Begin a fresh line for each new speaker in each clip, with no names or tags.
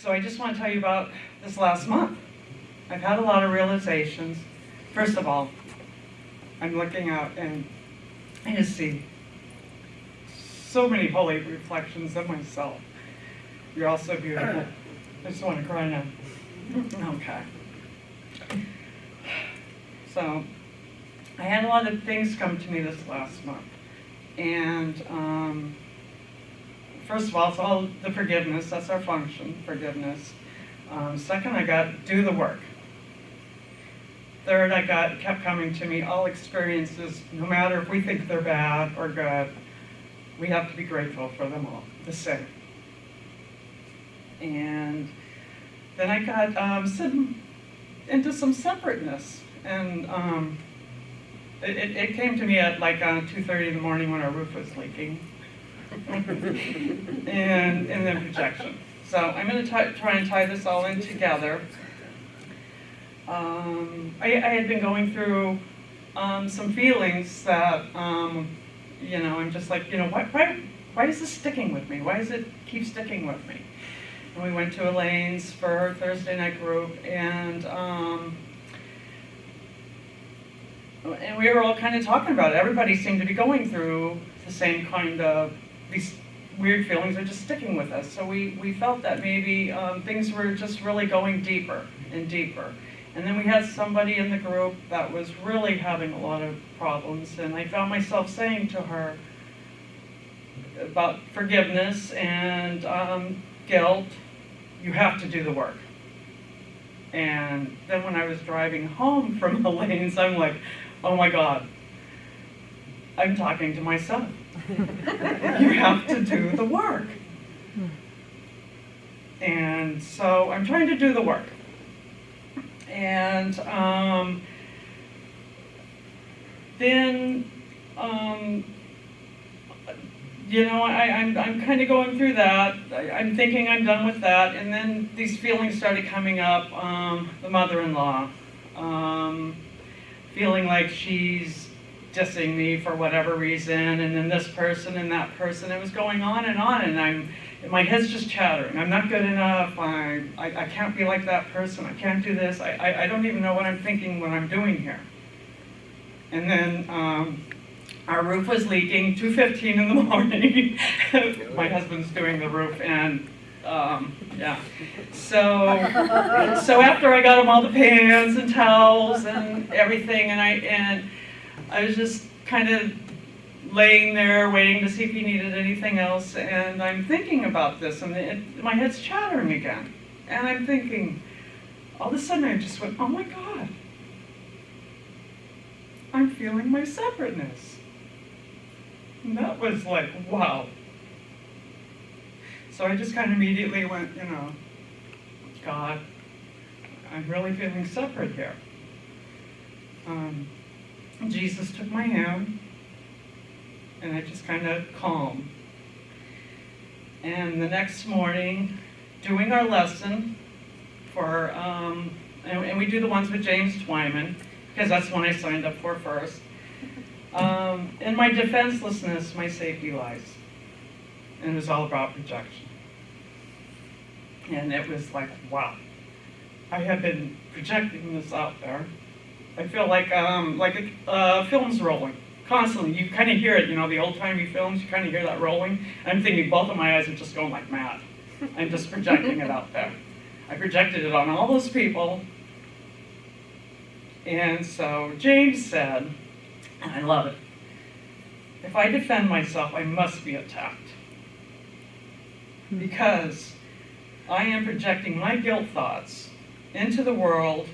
So I just want to tell you about this last month. I've had a lot of realizations. First of all, I'm looking out and I just see so many holy reflections of myself. You're all so beautiful. I just want to cry now. Okay. So, I had a lot of things come to me this last month. And first of all, it's all the forgiveness. That's our function, forgiveness. Second, I got do the work. Third, kept coming to me, all experiences, no matter if we think they're bad or good, we have to be grateful for them all, the same. And then I got into some separateness. And it came to me at like 2:30 in the morning when our roof was leaking. and then rejection. So I'm going to try and tie this all in together. I had been going through some feelings that, I'm just like, why is this sticking with me? Why does it keep sticking with me? And we went to Elaine's for her Thursday night group, and we were all kind of talking about it. Everybody seemed to be going through the same kind of, these weird feelings are just sticking with us. So we felt that maybe things were just really going deeper and deeper. And then we had somebody in the group that was really having a lot of problems, and I found myself saying to her about forgiveness and guilt, you have to do the work. And then when I was driving home from Elaine's, I'm like, oh my God, I'm talking to myself. You have to do the work. And so I'm trying to do the work. And then, I'm kind of going through that. I'm thinking I'm done with that. And then these feelings started coming up. The mother-in-law, feeling like she's dissing me for whatever reason, and then this person and that person. It was going on, and my head's just chattering. I'm not good enough. I can't be like that person. I can't do this. I don't even know what I'm thinking, what I'm doing here. And then our roof was leaking, 2:15 in the morning. My husband's doing the roof, and yeah. So after I got him all the pans and towels and everything, and I was just kind of laying there waiting to see if he needed anything else, and I'm thinking about this, and my head's chattering again. And I'm thinking, all of a sudden I just went, oh my God, I'm feeling my separateness. And that was like, wow. So I just kind of immediately went, God, I'm really feeling separate here. Jesus took my hand, and I just kind of calmed. And the next morning, doing our lesson for, and we do the ones with James Twyman, because that's the one I signed up for first. In my defenselessness, my safety lies. And it was all about rejection. And it was like, wow. I have been projecting this out there. I feel like a film's rolling constantly. You kind of hear it, the old-timey films, you kind of hear that rolling. I'm thinking both of my eyes are just going like mad. I'm just projecting it out there. I projected it on all those people. And so James said, and I love it, if I defend myself, I must be attacked. Because I am projecting my guilt thoughts into the world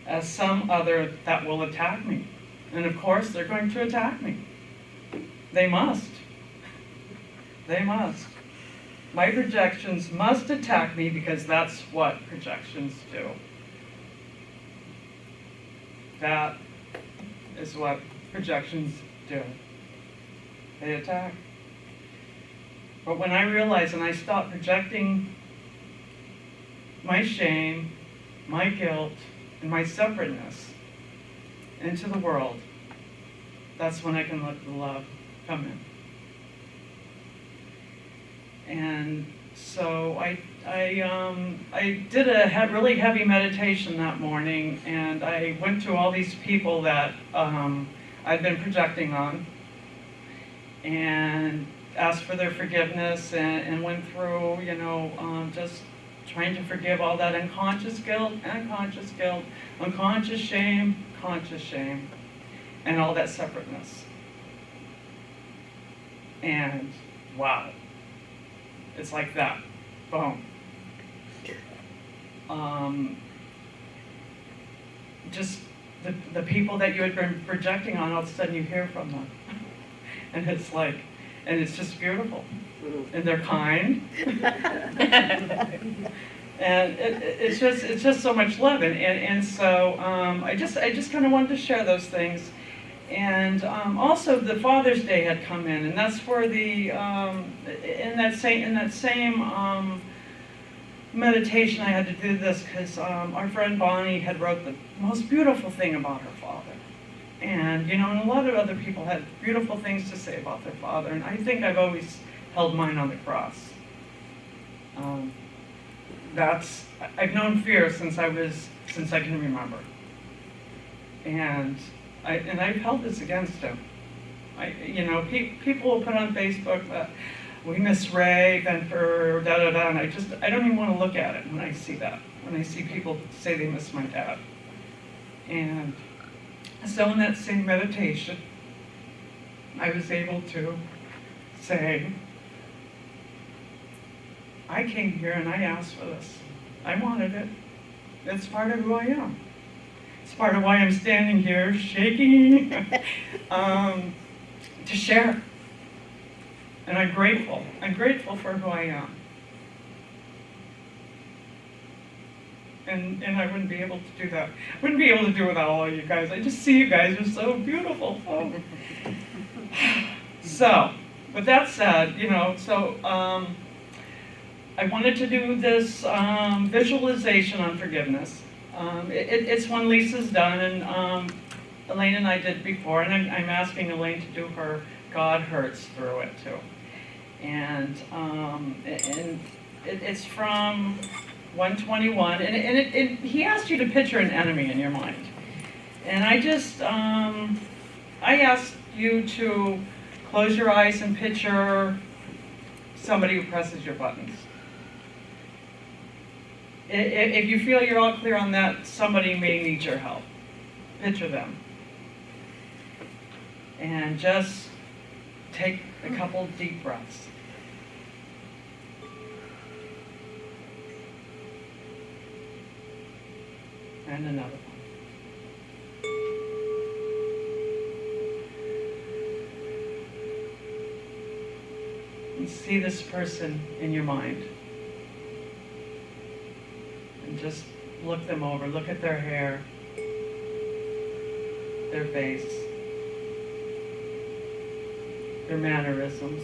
as some other that will attack me. And of course, they're going to attack me. They must. They must. My projections must attack me because that's what projections do. That is what projections do. They attack. But when I realized and I stopped projecting my shame, my guilt, and my separateness into the world, that's when I can let the love come in. And So I did a really heavy meditation that morning, and I went to all these people that I'd been projecting on, and asked for their forgiveness, and went through, just trying to forgive all that unconscious guilt, unconscious shame, conscious shame, and all that separateness. And wow, it's like that, boom. Just the people that you had been projecting on, all of a sudden you hear from them. And it's like, and it's just beautiful. And they're kind. And it's just so much love. And so I just kind of wanted to share those things. And also the Father's Day had come in, and that's where the in that same meditation I had to do this because our friend Bonnie had wrote the most beautiful thing about her father. And, and a lot of other people had beautiful things to say about their father, and I think I've always held mine on the cross. I've known fear since I can remember. And I've held this against him. People will put on Facebook that we miss Ray, Benfer, da-da-da, and I don't even want to look at it when I see that. When I see people say they miss my dad. And so in that same meditation, I was able to say, I came here and I asked for this. I wanted it. It's part of who I am. It's part of why I'm standing here shaking to share. And I'm grateful. I'm grateful for who I am. And I wouldn't be able to do that. I wouldn't be able to do it without all you guys. I just see you guys are so beautiful. Oh. So, with that said, I wanted to do this visualization on forgiveness. It's one Lisa's done, and Elaine and I did before, and I'm asking Elaine to do her God Hurts through it too. And it's from 121, and he asked you to picture an enemy in your mind. And I asked you to close your eyes and picture somebody who presses your buttons. If you feel you're all clear on that, somebody may need your help. Picture them. And just take a couple deep breaths. And another one. And see this person in your mind. And just look them over. Look at their hair, their face, their mannerisms.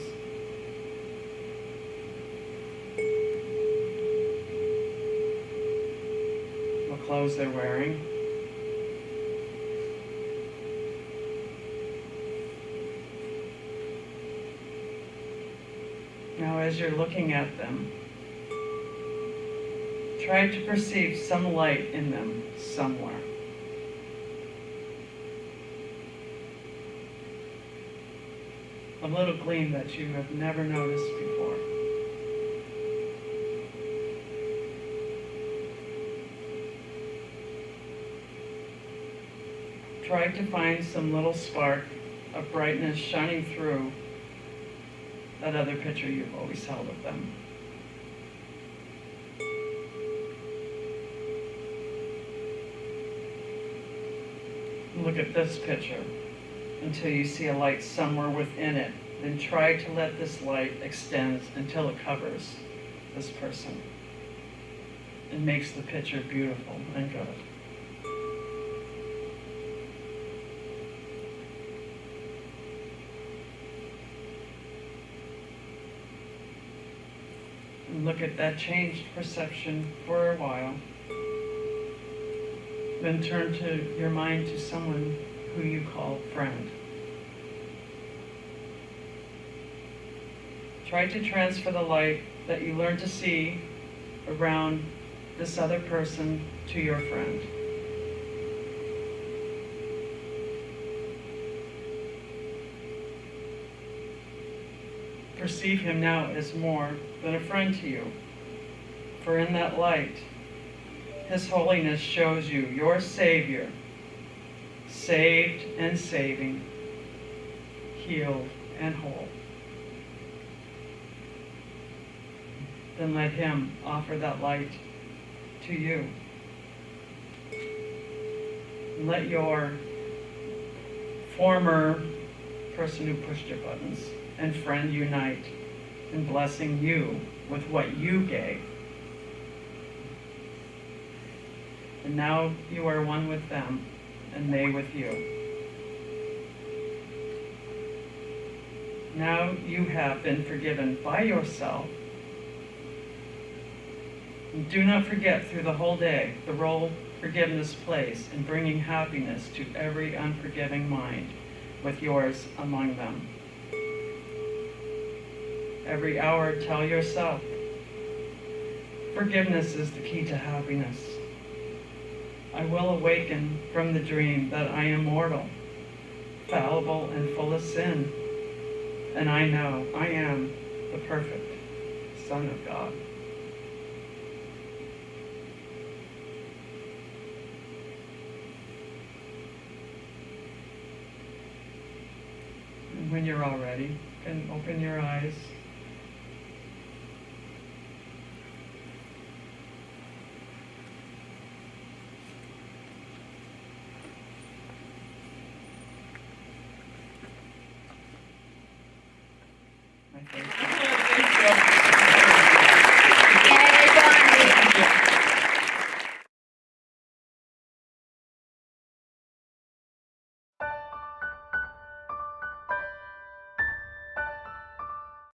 What clothes they're wearing. Now, as you're looking at them, try to perceive some light in them somewhere. A little gleam that you have never noticed before. Try to find some little spark of brightness shining through that other picture you've always held of them. Look at this picture until you see a light somewhere within it. Then try to let this light extend until it covers this person and makes the picture beautiful and good. And look at that changed perception for a while. Then turn to your mind to someone who you call friend. Try to transfer the light that you learn to see around this other person to your friend. Perceive him now as more than a friend to you, for in that light, his holiness shows you your Savior, saved and saving, healed and whole. Then let him offer that light to you. And let your former person who pushed your buttons and friend unite in blessing you with what you gave. And now you are one with them, and they with you. Now you have been forgiven by yourself. And do not forget through the whole day the role forgiveness plays in bringing happiness to every unforgiving mind, with yours among them. Every hour tell yourself, forgiveness is the key to happiness. I will awaken from the dream that I am mortal, fallible and full of sin, and I know I am the perfect Son of God. And when you're all ready, you can open your eyes. My favorite.